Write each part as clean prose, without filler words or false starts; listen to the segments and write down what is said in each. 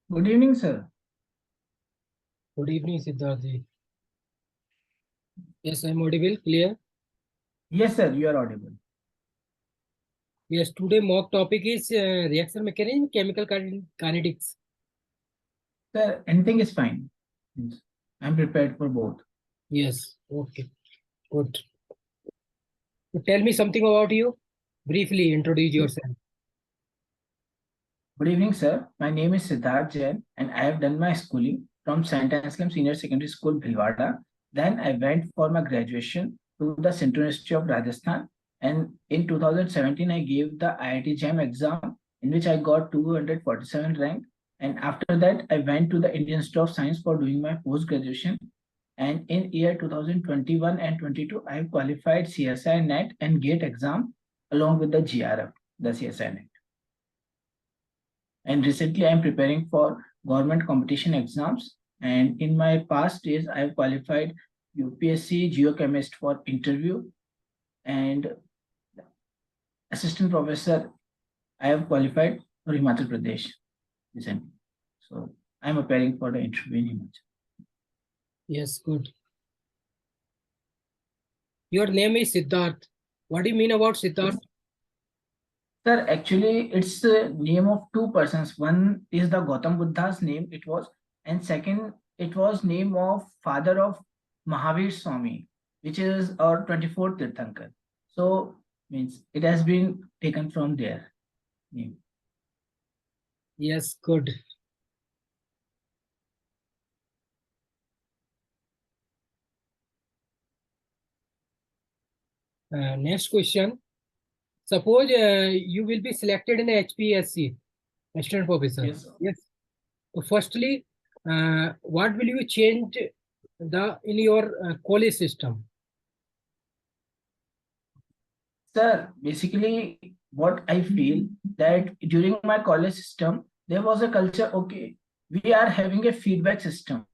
Good evening, sir. Good evening, Siddharth ji. Yes, I'm audible, clear? Yes, sir, you are audible. Yes, today mock topic is reaction mechanism, chemical kinetics. Sir, anything is fine. Means I'm prepared for both. Yes, okay, good. So tell me something about you. Briefly introduce yourself. Good evening, sir. My name is Siddharth-CHEM and I have done my schooling from St. Anselm Senior Secondary School, Bhilwara. Then I went for my graduation to the Central University of Rajasthan. And in 2017, I gave the IIT-JAM exam in which I got 247 rank. And after that, I went to the Indian Institute of Science for doing my post-graduation. And in year 2021 and 22, I have qualified CSI NET and GATE exam along with the GRF, the CSI NET. And recently I'm preparing for government competition exams. And in my past days, I have qualified UPSC geochemist for interview and assistant professor. I have qualified for Himachal Pradesh recently. So I'm preparing for the interview in Himachal. Yes, good. Your name is Siddharth. What do you mean about Siddharth? Sir, actually, it's the name of two persons. One is the Gautam Buddha's name, it was, and second, it was name of father of Mahavir Swami, which is our 24th Tirthankar. So, means it has been taken from their name. Yes, good. Next question. Suppose you will be selected in HPSC, Assistant Professor. Yes, sir. Yes. So firstly, what will you change in your college system? Sir, basically, what I feel that during my college system, there was a culture, okay, we are having a feedback system.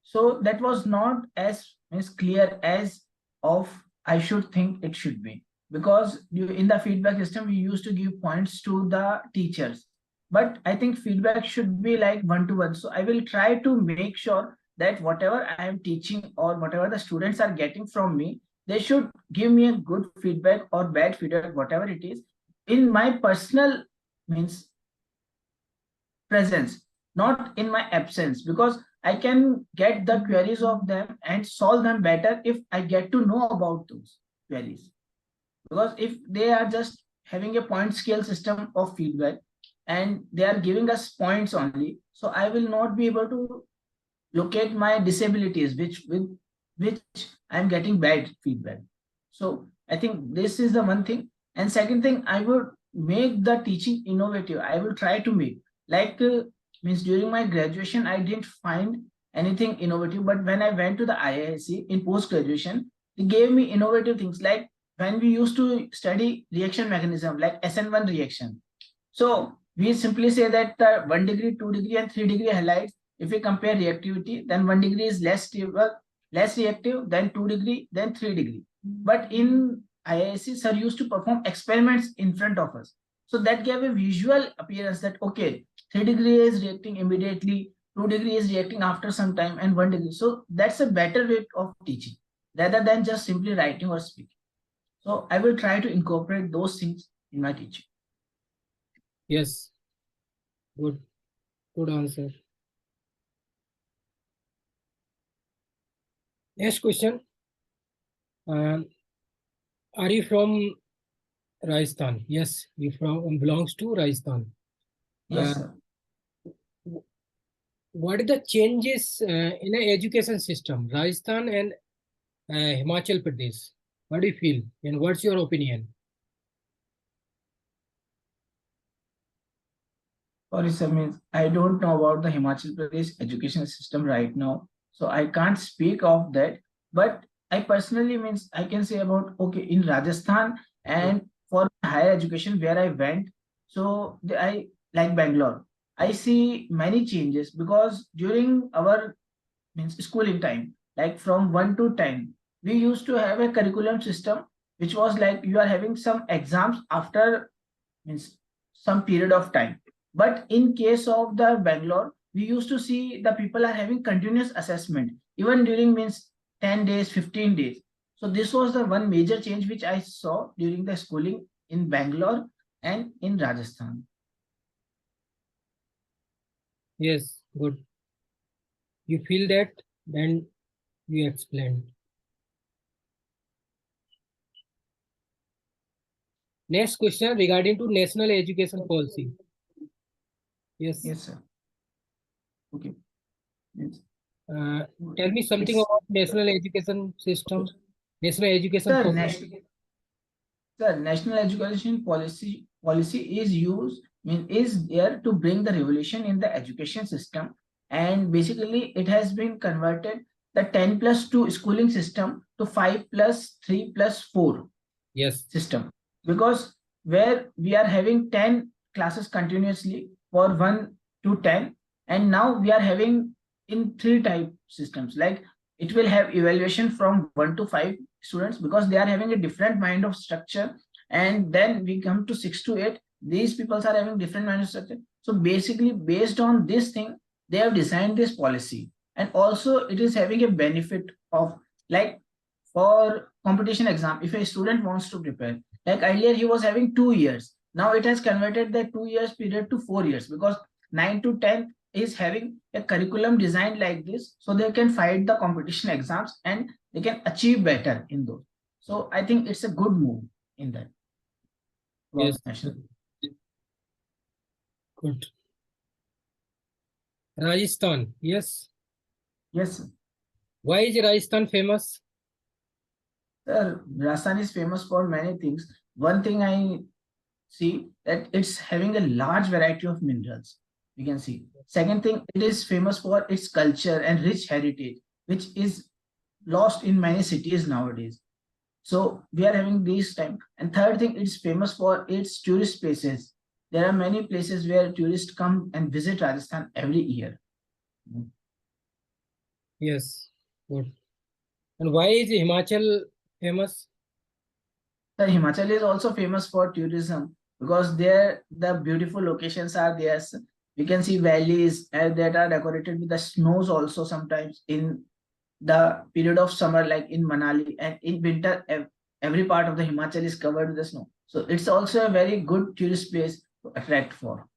So that was not as clear as of I should think it should be. Because in the feedback system, we used to give points to the teachers. But I think feedback should be like one-to-one. So I will try to make sure that whatever I am teaching or whatever the students are getting from me, they should give me a good feedback or bad feedback, whatever it is, in my personal means presence, not in my absence, because I can get the queries of them and solve them better if I get to know about those queries. Because if they are just having a point scale system of feedback and they are giving us points only, so I will not be able to locate my disabilities, which I'm getting bad feedback. So I think this is the one thing. And second thing, I would make the teaching innovative. I will try to make like means during my graduation, I didn't find anything innovative. But when I went to the IISc in post graduation, they gave me innovative things like when we used to study reaction mechanism like SN1 reaction. So we simply say that the 1 degree, 2 degree, and 3 degree halides, if we compare reactivity, then 1 degree is less stable, less reactive, then 2 degree, then 3 degree. But in IISc, sir used to perform experiments in front of us. So that gave a visual appearance that, okay, 3 degree is reacting immediately, 2 degree is reacting after some time, and 1 degree. So that's a better way of teaching rather than just simply writing or speaking. So I will try to incorporate those things in my teaching. Yes. Good. Good answer. Next question. Are you from Rajasthan? Yes, you belongs to Rajasthan. Yes, sir. What are the changes in the education system, Rajasthan and Himachal Pradesh? What do you feel and what's your opinion? Sorry, sir, means I don't know about the Himachal Pradesh education system right now, so I can't speak of that. But I personally means I can say about okay in Rajasthan and for higher education where I went, so I like Bangalore. I see many changes because during our means schooling time, like from 1 to 10, we used to have a curriculum system which was like you are having some exams after means some period of time. But in case of the Bangalore, we used to see the people are having continuous assessment, even during means 10 days, 15 days. So this was the one major change which I saw during the schooling in Bangalore and in Rajasthan. Yes, good. You feel that, then you explained. Next question regarding to national education policy. Yes. Yes, sir. Okay. Yes. Tell me something It's, about national education system, national education sir, policy. national education policy is used is there to bring the revolution in the education system, and basically it has been converted the 10+2 schooling system to 5+3+4 Yes. system, because where we are having 10 classes continuously for 1 to 10, and now we are having in 3 type systems, like it will have evaluation from 1 to 5 students because they are having a different mind of structure, and then we come to 6 to 8, these people are having different mind of structure. So basically based on this thing they have designed this policy, and also it is having a benefit of, like, for competition exam, if a student wants to prepare, like earlier he was having 2 years, now it has converted the 2 years period to 4 years, because 9 to 10 is having a curriculum designed like this, so they can fight the competition exams and they can achieve better in those. So I think it's a good move in that. Yes. National. Good. Rajasthan. Yes. Yes, sir. Why is Rajasthan famous? Sir, Rajasthan is famous for many things. One thing I see that it's having a large variety of minerals. We can see. Second thing, it is famous for its culture and rich heritage, which is lost in many cities nowadays. So we are having this time. And third thing, it's famous for its tourist places. There are many places where tourists come and visit Rajasthan every year. Yes. Good. And why is Himachal famous? The Himachal is also famous for tourism because there the beautiful locations are there. We can see valleys that are decorated with the snows also sometimes in the period of summer, like in Manali, and in winter, every part of the Himachal is covered with the snow. So it's also a very good tourist place to attract for.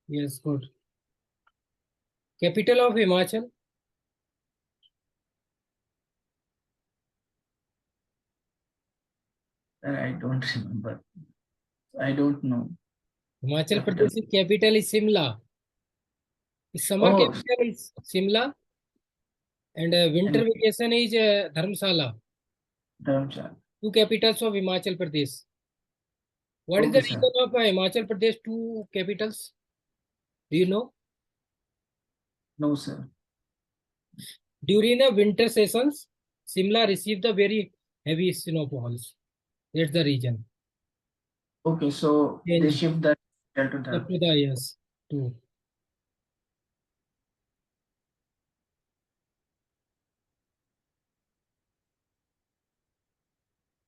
Yes, good. Capital of Himachal? I don't remember. I don't know. Himachal Capital. Pradesh capital is Simla. Summer Oh, capital is Simla, and winter and vacation is Dharamsala. Dharamshala. Two capitals of Himachal Pradesh. What is the Okay, sir. reason of Himachal Pradesh two capitals? Do you know? No, sir. During the winter sessions, Simla received the very heavy snowfalls. That's the reason. Okay, so they Change shift the capital to up Dharam. to the years too.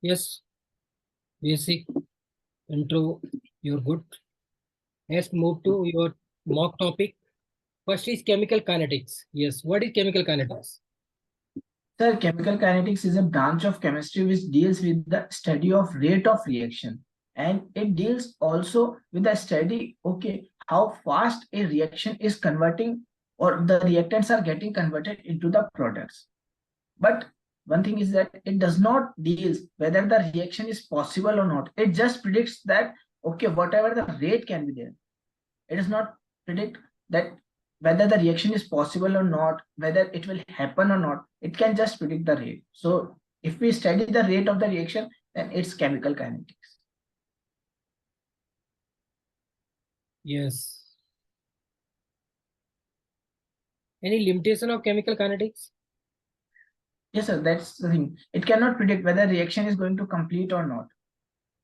Yes, basic intro. You're good. Let's move to your mock topic. First is chemical kinetics. Yes, what is chemical kinetics? Sir, chemical kinetics is a branch of chemistry which deals with the study of rate of reaction, and it deals also with the study, okay, how fast a reaction is converting or the reactants are getting converted into the products. But one thing is that it does not deals whether the reaction is possible or not. It just predicts that, okay, whatever the rate can be there. It does not predict that whether the reaction is possible or not, whether it will happen or not. It can just predict the rate. So if we study the rate of the reaction, then it's chemical kinetics. Yes. Any limitation of chemical kinetics? Yes, sir, that's the thing. It cannot predict whether reaction is going to complete or not.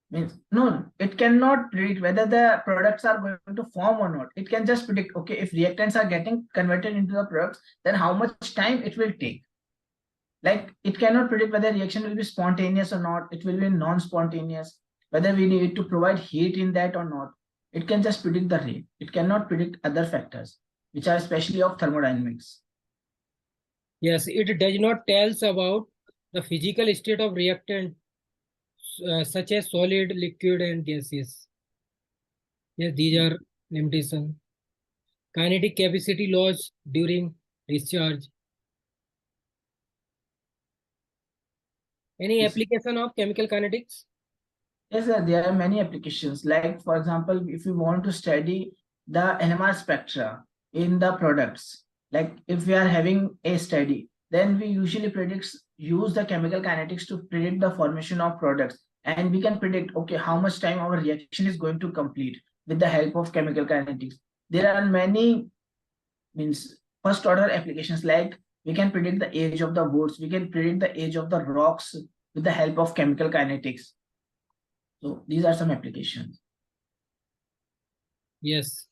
Means no, it cannot predict whether the products are going to form or not. It can just predict, okay, if reactants are getting converted into the products, then how much time it will take. Like it cannot predict whether reaction will be spontaneous or not, it will be non-spontaneous, whether we need to provide heat in that or not. It can just predict the rate. It cannot predict other factors, which are especially of thermodynamics. Yes, it does not tells about the physical state of reactant, such as solid, liquid, and gases. Yes, these are limitation. Kinetic capacity loss during discharge. Any Yes. application of chemical kinetics? Yes, sir, there are many applications. Like, for example, if you want to study the NMR spectra in the products, like if we are having a study, then we usually use the chemical kinetics to predict the formation of products. And we can predict, okay, how much time our reaction is going to complete with the help of chemical kinetics. There are many means first order applications, like we can predict the age of the woods, we can predict the age of the rocks with the help of chemical kinetics. So these are some applications. Yes.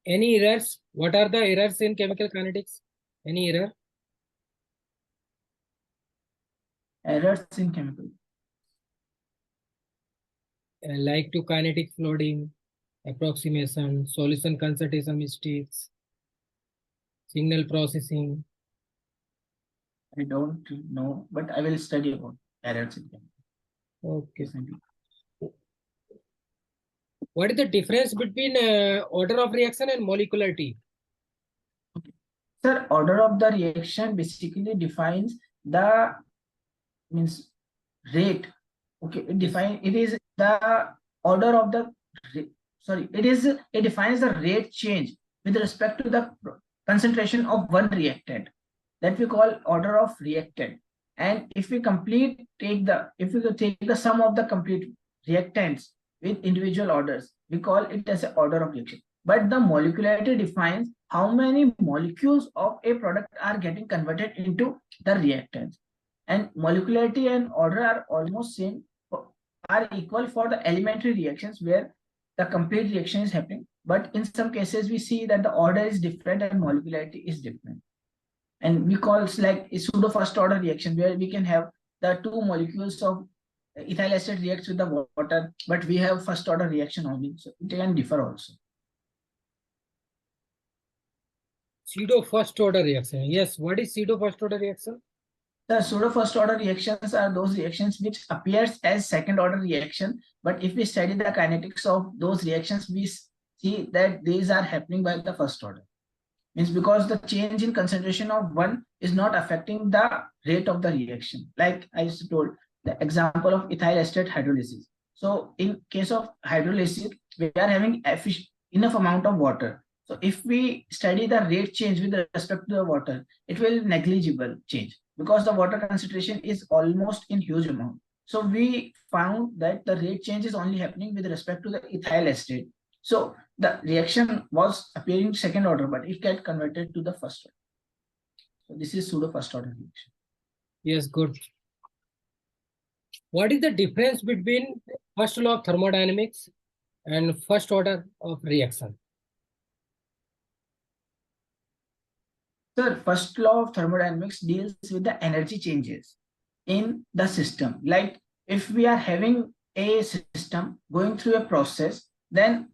Any errors? What are the errors in chemical kinetics? Any error? Errors in chemical. Like to kinetic flooding, approximation, solution concentration mistakes, signal processing. I don't know, but I will study about errors in chemical. Okay. Definitely. What is the difference between order of reaction and molecularity? Sir, order of the reaction basically defines the means rate. Okay, it defines it is the order of the it defines the rate change with respect to the concentration of one reactant, that we call order of reactant. And if we take the sum of the complete reactants with individual orders, we call it as an order of reaction. But the molecularity defines how many molecules of a product are getting converted into the reactants. And molecularity and order are almost same, are equal for the elementary reactions where the complete reaction is happening. But in some cases, we see that the order is different and molecularity is different. And we call it like a pseudo first order reaction, where we can have the two molecules of ethyl acetate reacts with the water, but we have first order reaction only. So it can differ also. Pseudo first order reaction. Yes, what is pseudo first order reaction? The pseudo first order reactions are those reactions which appears as second order reaction, but if we study the kinetics of those reactions, we see that these are happening by the first order. Means because the change in concentration of one is not affecting the rate of the reaction. Like I told, the example of ethyl acetate hydrolysis. So in case of hydrolysis, we are having enough amount of water. So if we study the rate change with respect to the water, it will negligible change because the water concentration is almost in huge amount. So we found that the rate change is only happening with respect to the ethyl acetate. So the reaction was appearing second order, but it get converted to the first order. So this is pseudo first order reaction. Yes, good. What is the difference between first law of thermodynamics and first order of reaction? Sir, first law of thermodynamics deals with the energy changes in the system. Like if we are having a system going through a process, then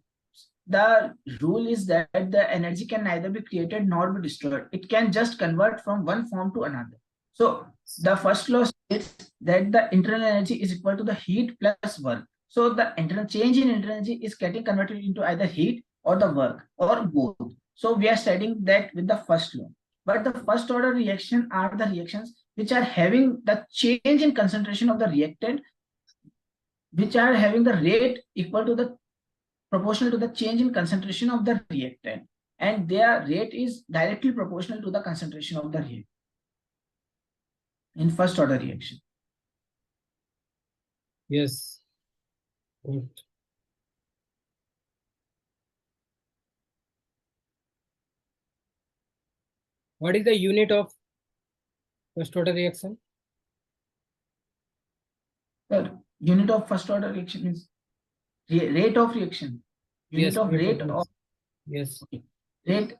the rule is that the energy can neither be created nor be destroyed. It can just convert from one form to another. So the first law states that the internal energy is equal to the heat plus work. So the internal change in internal energy is getting converted into either heat or the work or both. So we are studying that with the first law. But the first order reaction are the reactions which are having the change in concentration of the reactant, which are having the rate equal to the proportional to the change in concentration of the reactant, and their rate is directly proportional to the concentration of the reactant in first order reaction. Yes. Good. What is the unit of first order reaction? Well, unit of first order reaction is rate of reaction. Unit Yes, of rate reaction. of Yes. okay.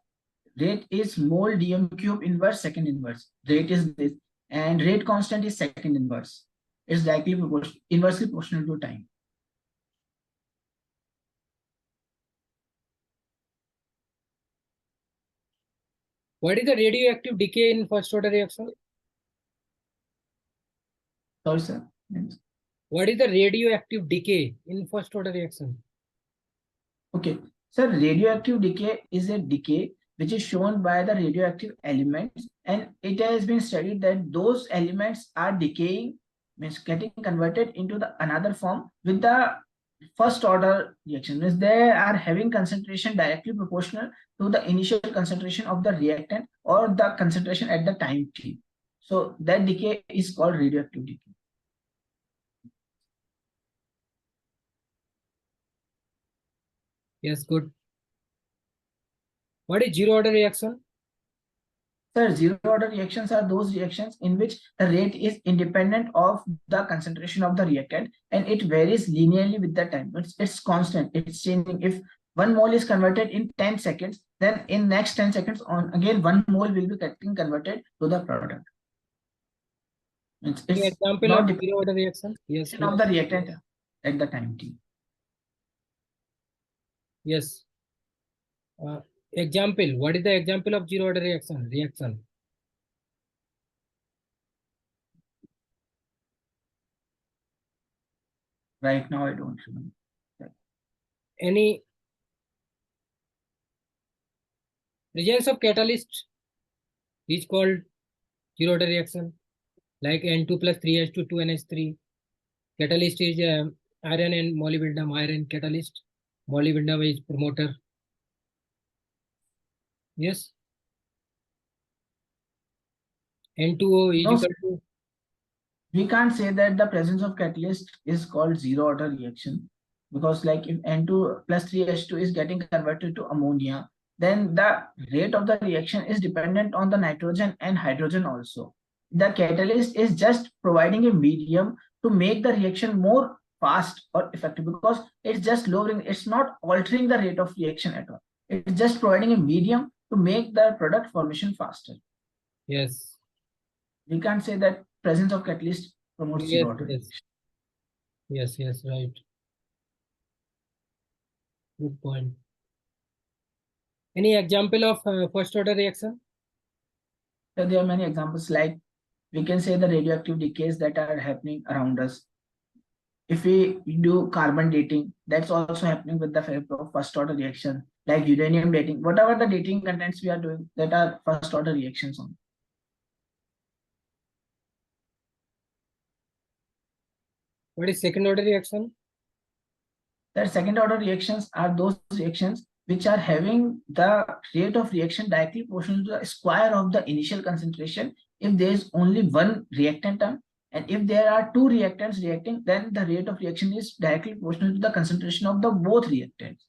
Rate is mole dm cube inverse second inverse. Rate is this, and rate constant is second inverse. It's directly proportional, inversely proportional to time. What is the radioactive decay in first order reaction? Sorry, sir. Yes. What is the radioactive decay in first order reaction? Okay. Sir, radioactive decay is a decay which is shown by the radioactive elements, and it has been studied that those elements are decaying, means getting converted into the another form with the first order reaction, means they are having concentration directly proportional to the initial concentration of the reactant or the concentration at the time t. So that decay is called radioactive decay. Yes, good. What is zero order reaction? Sir, zero order reactions are those reactions in which the rate is independent of the concentration of the reactant and it varies linearly with the time. It's constant, it's changing. If 1 mole is converted in 10 seconds, then in next 10 seconds on again 1 mole will be getting converted to the product. It's Example not of dependent zero order reaction. Yes, of the reactant at the time t. yes. Example. What is the example of zero order reaction? Right now I don't remember. Any presence of catalyst is called zero order reaction, like N2 plus 3H2 2NH3. Catalyst is iron and molybdenum. Iron catalyst. Molybdenum is promoter. Yes. N2O is No, equal to. we can't say that the presence of catalyst is called zero order reaction, because like if N2 plus 3H2 is getting converted to ammonia, then the rate of the reaction is dependent on the nitrogen and hydrogen also. The catalyst is just providing a medium to make the reaction more fast or effective, because it's just lowering, it's not altering the rate of reaction at all. It's just providing a medium to make the product formation faster. Yes. We can't say that presence of catalyst promotes zero order reaction. Yes, right. Good point. Any example of first order reaction? So there are many examples, like we can say the radioactive decays that are happening around us. If we do carbon dating, that's also happening with the help of first order reaction, like uranium dating, whatever the dating contents we are doing, that are first order reactions on. What is second order reaction? The second order reactions are those reactions which are having the rate of reaction directly proportional to the square of the initial concentration if there is only one reactant term, and if there are two reactants reacting, then the rate of reaction is directly proportional to the concentration of the both reactants.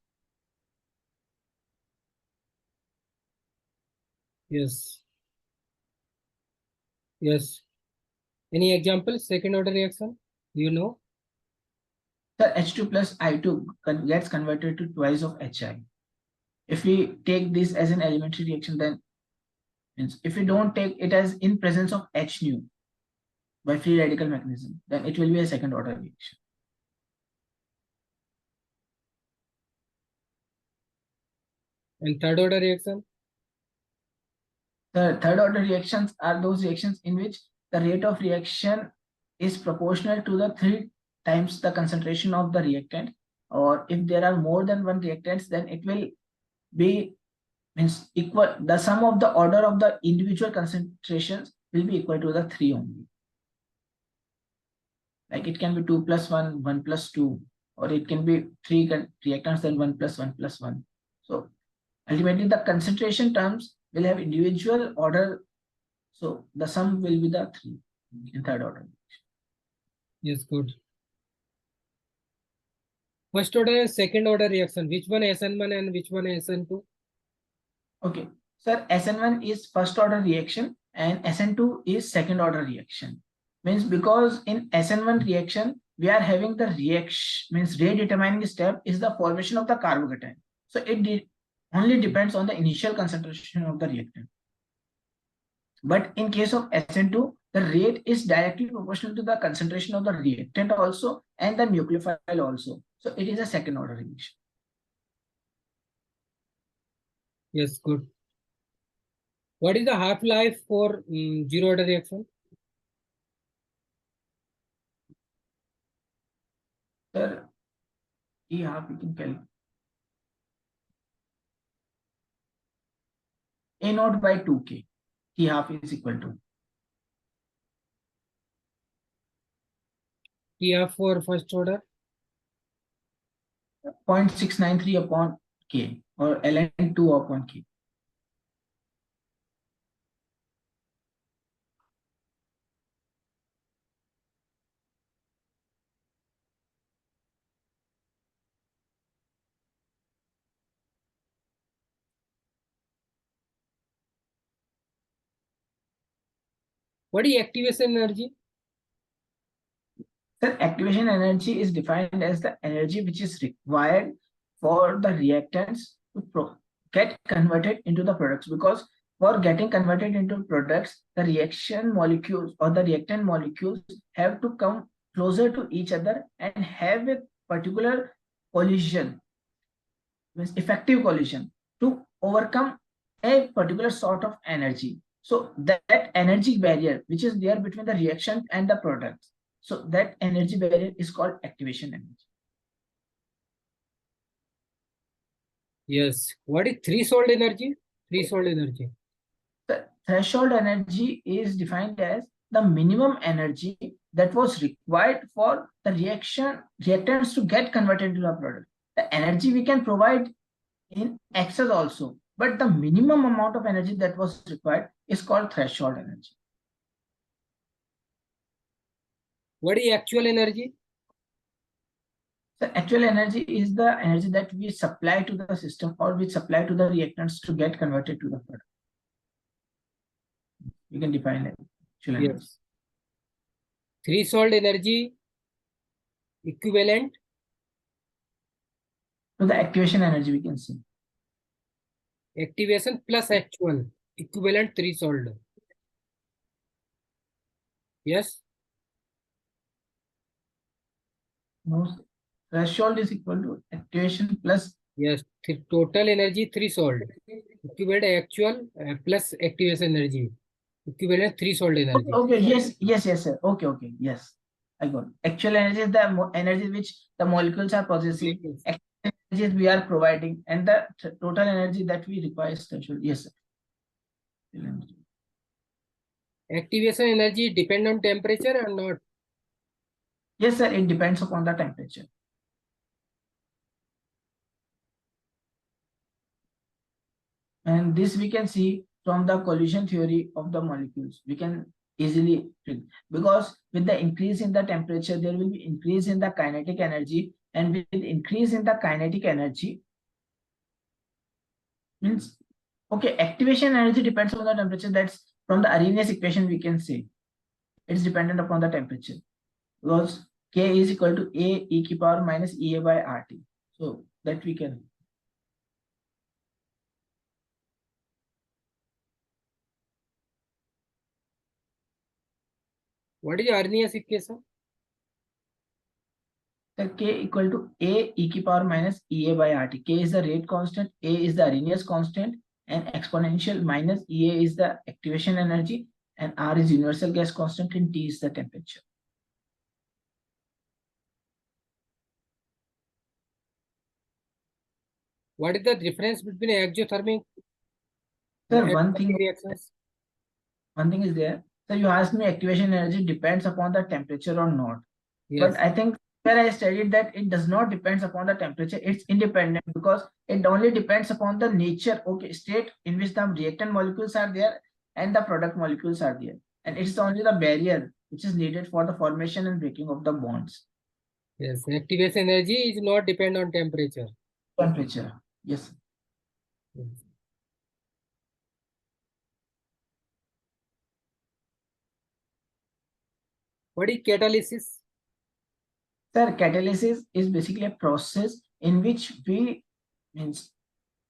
Yes. Any example? Second order reaction? You know? The H2 plus I2 gets converted to twice of HI. If we take this as an elementary reaction, then means if we don't take it as in presence of H nu by free radical mechanism, then it will be a second order reaction. And third order reaction? The third order reactions are those reactions in which the rate of reaction is proportional to the 3 times the concentration of the reactant, or if there are more than one reactants, then it will be means equal, the sum of the order of the individual concentrations will be equal to the 3 only. Like it can be 2 plus 1, 1 plus 2, or it can be 3 reactants, then 1 plus 1 plus 1. So ultimately the concentration terms will have individual order. So the sum will be the 3 in third order. Yes, good. First order and second order reaction. Which one SN1 and which one SN2? Okay, sir, SN1 is first order reaction and SN2 is second order reaction. Means because in SN1 reaction, we are having the reaction, means rate determining step is the formation of the carbocation. So it only depends on the initial concentration of the reactant. But in case of SN2, the rate is directly proportional to the concentration of the reactant also and the nucleophile also. So it is a second order reaction. Yes, good. What is the half-life for zero order reaction? Sir, T half we can calculate. A naught by 2K. T half is equal to T half for first order? 0.693 upon K or ln 2 upon K. What is activation energy? The activation energy is defined as the energy which is required for the reactants to get converted into the products, because for getting converted into products, the reaction molecules or the reactant molecules have to come closer to each other and have a particular collision, means effective collision, to overcome a particular sort of energy. So that energy barrier which is there between the reaction and the product, so that energy barrier is called activation energy. Yes. What is threshold energy? Threshold energy. The threshold energy is defined as the minimum energy that was required for the reactants to get converted into a product. The energy we can provide in excess also, but the minimum amount of energy that was required is called threshold energy. What is actual energy? The actual energy is the energy that we supply to the system or we supply to the reactants to get converted to the product. You can define it. Actual energy. Yes. Threshold energy equivalent So the activation energy we can see. activation plus actual equivalent threshold. Yes. No, threshold is equal to activation plus. Yes. Total energy threshold equivalent actual plus activation energy equivalent threshold energy. Okay, yes, sir. Okay, yes. I got it. Actual energy is the energy which the molecules are possessing. Yes. Actual energy we are providing, and the total energy that we require is threshold. Yes, sir. Activation energy depend on temperature or not? Yes, sir. It depends upon the temperature. And this we can see from the collision theory of the molecules. We can easily predict, because with the increase in the temperature, there will be increase in the kinetic energy, and with increase in the kinetic energy means, okay, activation energy depends on the temperature. That's from the Arrhenius equation we can say it's dependent upon the temperature, because K is equal to A e to power minus EA by RT. So that we can. What is Arrhenius equation? The K equal to A e to power minus EA by RT. K is the rate constant, A is the Arrhenius constant, and exponential minus EA is the activation energy, and R is universal gas constant, and T is the temperature. What is the difference between exothermic Sir, and one exothermic reactions? thing is there. So you asked me activation energy depends upon the temperature or not. Yes. But I think where I studied that it does not depends upon the temperature, it's independent, because it only depends upon the nature, okay, state in which the reactant molecules are there and the product molecules are there. And it's only the barrier which is needed for the formation and breaking of the bonds. Yes, activation energy is not depend on temperature. Temperature, yes. Yes. What is catalysis? Sir, catalysis is basically a process in which we means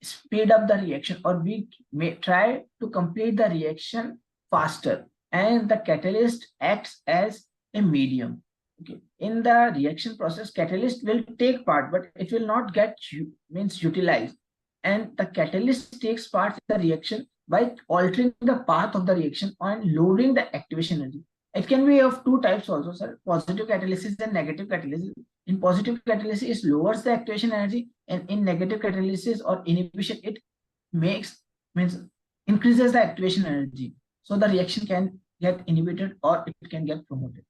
speed up the reaction, or we may try to complete the reaction faster, and the catalyst acts as a medium. Okay, in the reaction process, catalyst will take part, but it will not get utilized, and the catalyst takes part in the reaction by altering the path of the reaction and lowering the activation energy. It can be of two types also, sir. Positive catalysis and negative catalysis. In positive catalysis, it lowers the activation energy, and in negative catalysis or inhibition, it means increases the activation energy. So the reaction can get inhibited or it can get promoted.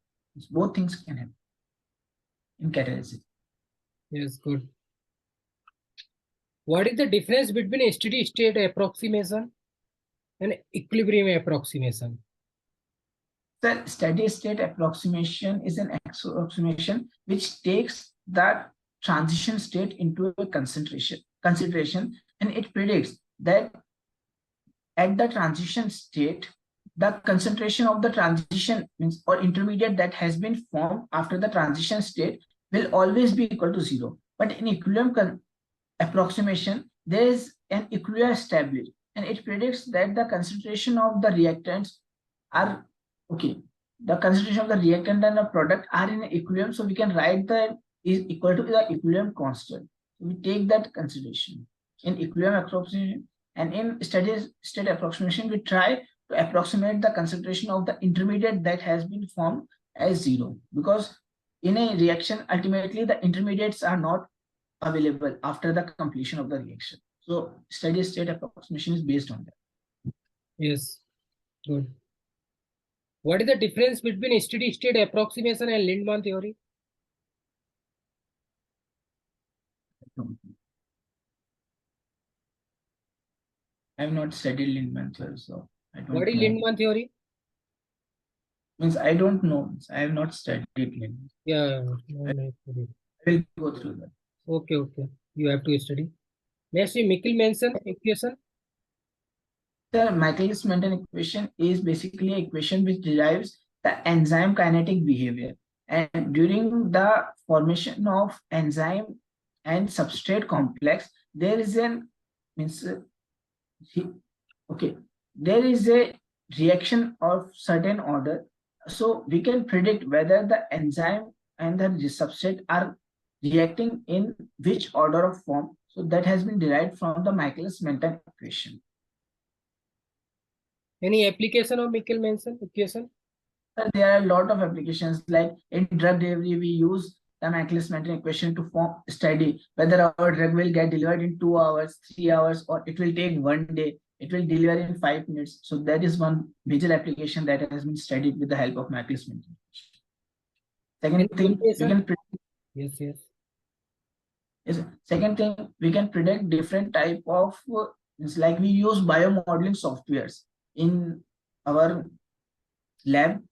Both things can happen in catalysis. Yes, good. What is the difference between steady state approximation and equilibrium approximation? The steady state approximation is an approximation which takes that transition state into a consideration, and it predicts that at the transition state, the concentration of the transition means or intermediate that has been formed after the transition state will always be equal to zero. But in equilibrium approximation, there is an equilibrium established, and it predicts that the concentration of the reactants are okay. The concentration of the reactant and the product are in equilibrium, so we can write that is equal to the equilibrium constant. So we take that consideration in equilibrium approximation, and in steady state approximation, we try to approximate the concentration of the intermediate that has been formed as zero, because in a reaction, ultimately the intermediates are not available after the completion of the reaction. So steady state approximation is based on that. Yes, good. What is the difference between steady state approximation and Lindemann theory? I have not studied Lindemann theory, so I don't know. What is Lindemann theory? Means I don't know. I have not studied Lindemann. Yeah, I will go through that. Okay. You have to study. Next is Michelmann equation. The Michaelis-Menten equation is basically an equation which derives the enzyme kinetic behavior. And during the formation of enzyme and substrate complex, there is there is a reaction of certain order. So we can predict whether the enzyme and the substrate are reacting in which order of form. So that has been derived from the Michaelis-Menten equation. Any application of Michelmann equation? There are a lot of applications, like in drug delivery, we use the Michaelis-Menten equation to study whether our drug will get delivered in 2 hours, 3 hours, or it will take 1 day. It will deliver in 5 minutes. So that is one major application that has been studied with the help of Michaelis-Menten. Second thing, we can predict. Yes. Second thing, we can predict different type of like we use biomodeling softwares in our lab.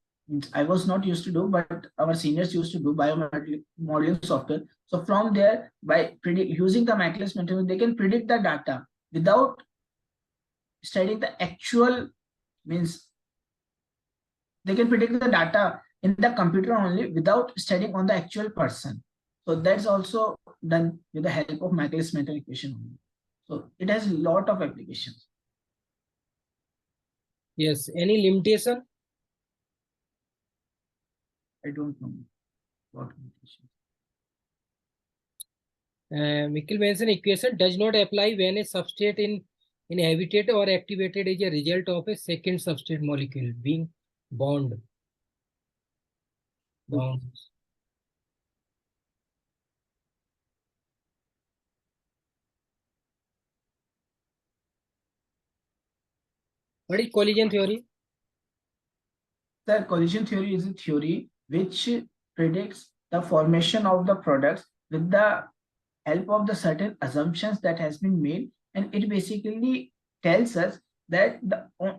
I was not used to do, but our seniors used to do biomodeling software. So from there, by using the Michaelis-Menten, they can predict the data without studying the actual means. They can predict the data in the computer only without studying on the actual person. So that's also done with the help of Michaelis-Menten equation only. So it has a lot of applications. Yes. Any limitation? I don't know what Michelmann equation does not apply when a substrate inhibited or activated is a result of a second substrate molecule being bound. Bonds. What is collision theory? The collision theory is a theory which predicts the formation of the products with the help of the certain assumptions that has been made, and it basically tells us that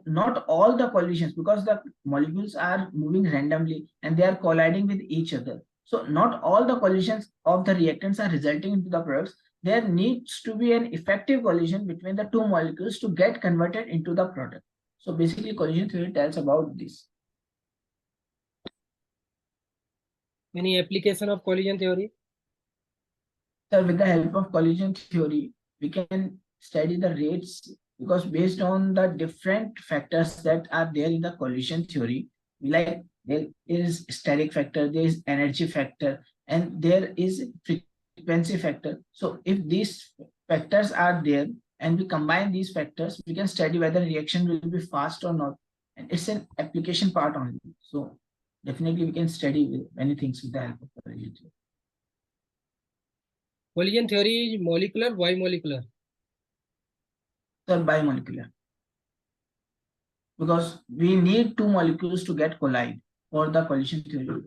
not all the collisions, because the molecules are moving randomly and they are colliding with each other. So not all the collisions of the reactants are resulting into the products. There needs to be an effective collision between the two molecules to get converted into the product. So basically collision theory tells about this. Any application of collision theory? So with the help of collision theory, we can study the rates, because based on the different factors that are there in the collision theory, like there is steric factor, there is energy factor, and there is frequency factor. So if these factors are there, and we combine these factors, we can study whether reaction will be fast or not. And it's an application part only. So definitely we can study many things with the help of collision theory. Collision theory is molecular, bimolecular. So bimolecular. Because we need two molecules to get collide for the collision theory.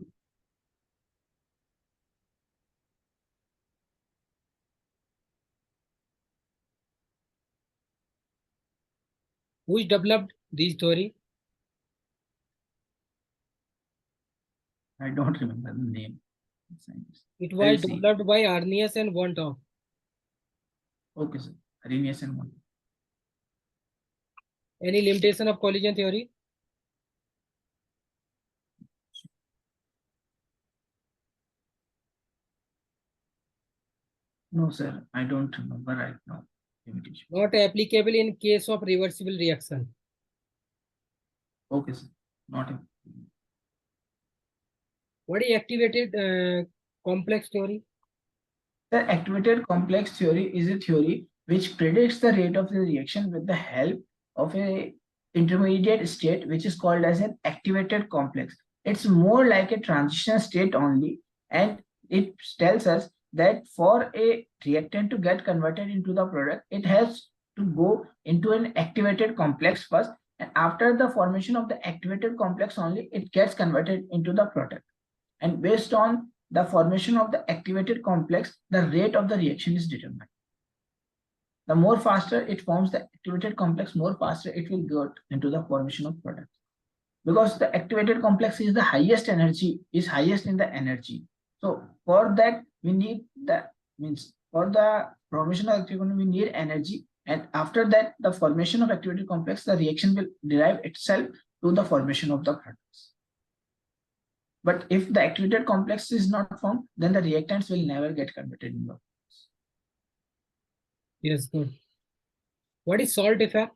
Who developed this theory? I don't remember the name. It was developed by Arrhenius and von Trapp. Okay, sir. Arrhenius and one. Any limitation of collision theory? No, sir. I don't remember right now. Limitation. Not applicable in case of reversible reaction. Okay, sir. Not a. What is activated complex theory? The activated complex theory is a theory which predicts the rate of the reaction with the help of a intermediate state, which is called as an activated complex. It's more like a transition state only, and it tells us that for a reactant to get converted into the product, it has to go into an activated complex first, and after the formation of the activated complex only, it gets converted into the product. And based on the formation of the activated complex, the rate of the reaction is determined. The more faster it forms the activated complex, more faster it will go into the formation of product. Because the activated complex is the highest energy, is highest in the energy. So for that, we need that, means for the formation of activated we need energy. And after that, the formation of activated complex, the reaction will derive itself to the formation of the products. But if the activated complex is not formed, then the reactants will never get converted into products. Yes, good. What is salt effect?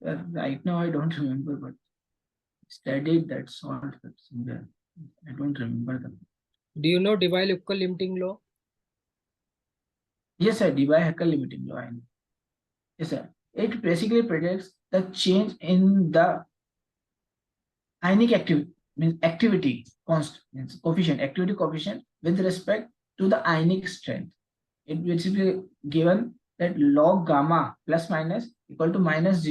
Right now, I don't remember, but studied that salt somewhere. I don't remember them. Do you know Debye-Luckel limiting law? Yes, sir. Debye-Luckel limiting law. Yes, sir. It basically predicts the change in the ionic activity, means activity constant, means coefficient, activity coefficient with respect to the ionic strength. It basically given that log gamma plus minus equal to minus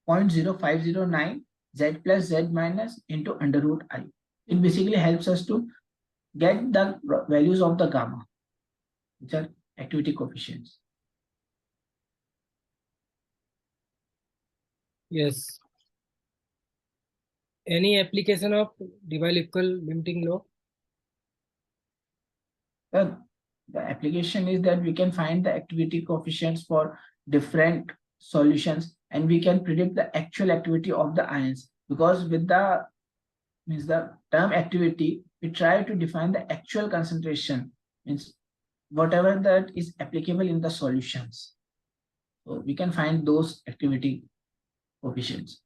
0.0509 z plus z minus into under root I. It basically helps us to get the values of the gamma, which are activity coefficients. Yes. Any application of Debye-Luckel limiting law? The application is that we can find the activity coefficients for different solutions, and we can predict the actual activity of the ions, because with the means the term activity, we try to define the actual concentration, means whatever that is applicable in the solutions. So we can find those activity coefficients.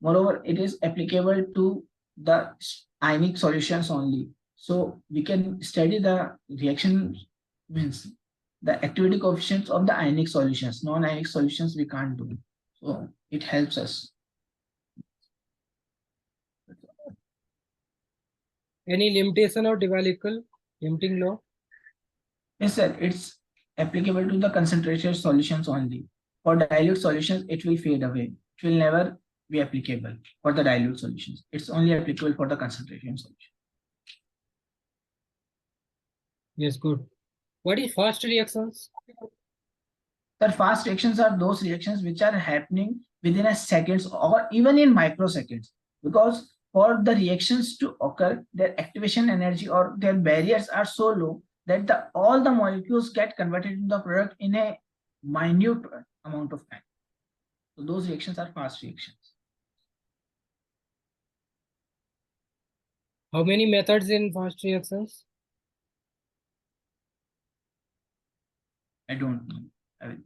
Moreover, it is applicable to the ionic solutions only. So we can study the reaction, means the activity coefficients of the ionic solutions. Non-ionic solutions we can't do. So it helps us. Any limitation of Debye-Luckel limiting law? Yes, sir. It's applicable to the concentrated solutions only. For dilute solutions, it will fade away. It will never be applicable for the dilute solutions. It's only applicable for the concentration solution. Yes, good. What is fast reactions? The fast reactions are those reactions which are happening within a seconds or even in microseconds. Because for the reactions to occur, their activation energy or their barriers are so low that all the molecules get converted into the product in a minute amount of time. So those reactions are fast reactions. How many methods in fast reactions? I don't know.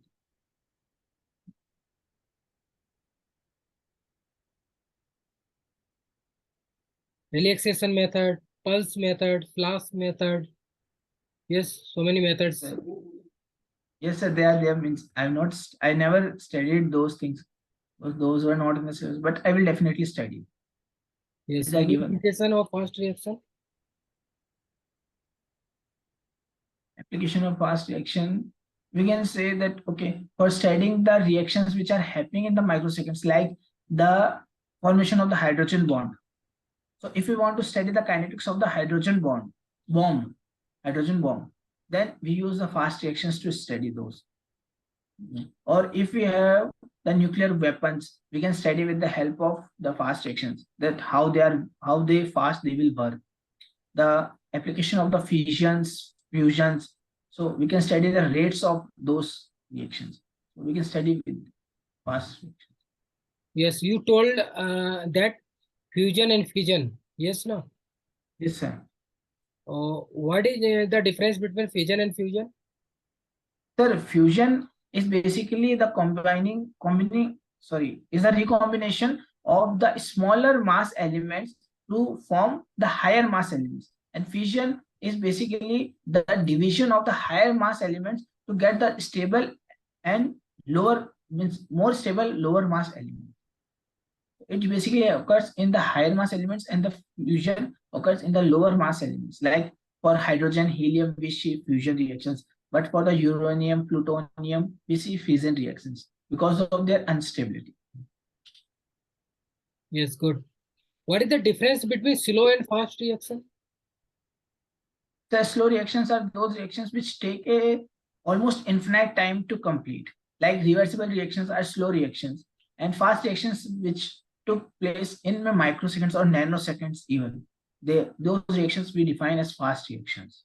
relaxation method, pulse method, flask method. Yes, so many methods. Yes, sir, they are there. Means I never studied those things. Those were not in the syllabus, but I will definitely study. Yes, Is that given? implementation of fast reaction. Application of fast reaction. We can say that, okay, for studying the reactions which are happening in the microseconds, like the formation of the hydrogen bond. So if we want to study the kinetics of the hydrogen bomb, then we use the fast reactions to study those. Or if we have the nuclear weapons, we can study with the help of the fast reactions, that how they fast they will work. The application of the fusions. So we can study the rates of those reactions. So we can study with fast reactions. Yes, you told that fusion and fission. Yes, no? Yes, sir. What is the difference between fission and fusion? Sir, fusion is basically the is a recombination of the smaller mass elements to form the higher mass elements. And fission is basically the division of the higher mass elements to get the stable and more stable lower mass elements. It basically occurs in the higher mass elements, and the fusion occurs in the lower mass elements. Like for hydrogen, helium, we see fusion reactions, but for the uranium, plutonium, we see fission reactions because of their instability. Yes, good. What is the difference between slow and fast reaction? The slow reactions are those reactions which take a almost infinite time to complete. Like reversible reactions are slow reactions, and fast reactions which took place in microseconds or nanoseconds even. Those reactions we define as fast reactions.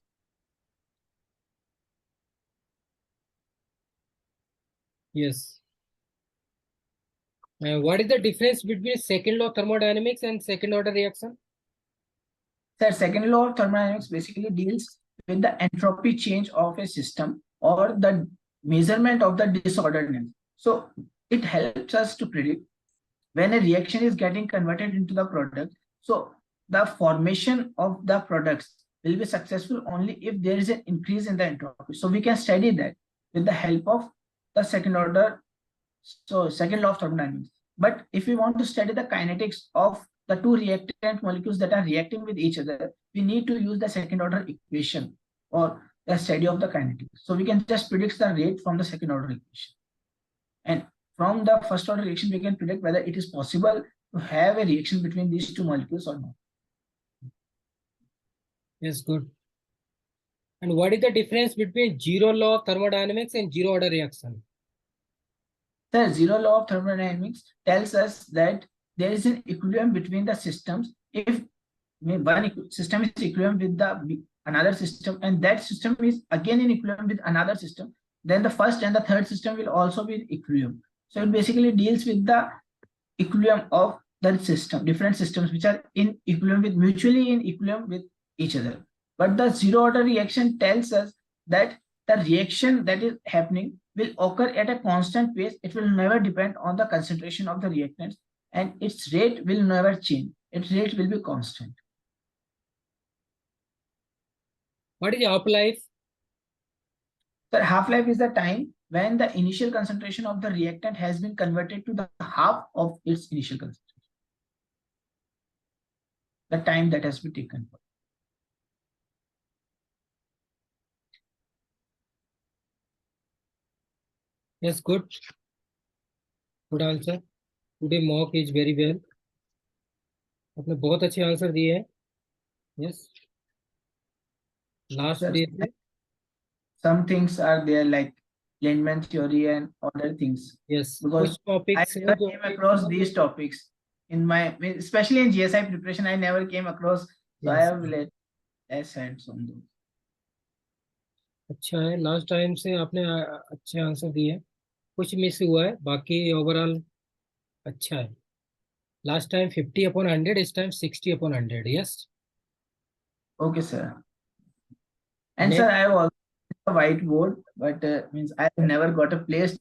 Yes. What is the difference between second law of thermodynamics and second order reaction? The second law of thermodynamics basically deals with the entropy change of a system or the measurement of the disorderedness. So it helps us to predict when a reaction is getting converted into the product. So the formation of the products will be successful only if there is an increase in the entropy. So we can study that with the help of the second order, so second law of thermodynamics. But if we want to study the kinetics of the two reactant molecules that are reacting with each other, we need to use the second order equation or the study of the kinetics. So we can just predict the rate from the second order equation. And from the first order reaction, we can predict whether it is possible to have a reaction between these two molecules or not. Yes, good. And what is the difference between zero law of thermodynamics and zero order reaction? The zero law of thermodynamics tells us that there is an equilibrium between the systems. If one system is equilibrium with another system, and that system is again in equilibrium with another system, then the first and the third system will also be in equilibrium. So it basically deals with the equilibrium of the system, different systems which are in equilibrium with mutually in equilibrium with each other. But the zero order reaction tells us that the reaction that is happening will occur at a constant pace. It will never depend on the concentration of the reactants, and its rate will never change. Its rate will be constant. What is half-life? The half-life is the time when the initial concentration of the reactant has been converted to the half of its initial concentration. The time that has been taken. Yes, good. Good answer. Today mock is very well. आपने बहुत अच्छे answer दिए हैं. Yes. Last day. Some things are there like Lindman theory and other things. Yes. Because I never came across these topics in my, especially in GSI preparation, I never came across. So I have let less hands on those. अच्छा है, last time से आपने अच्छे answer दिए. कुछ miss हुआ है, बाकी ओवरऑल अच्छा है. लास्ट टाइम 50/100, इस time 60/100. Yes. Okay, sir. And sir, I have also a whiteboard, but means I have never got a place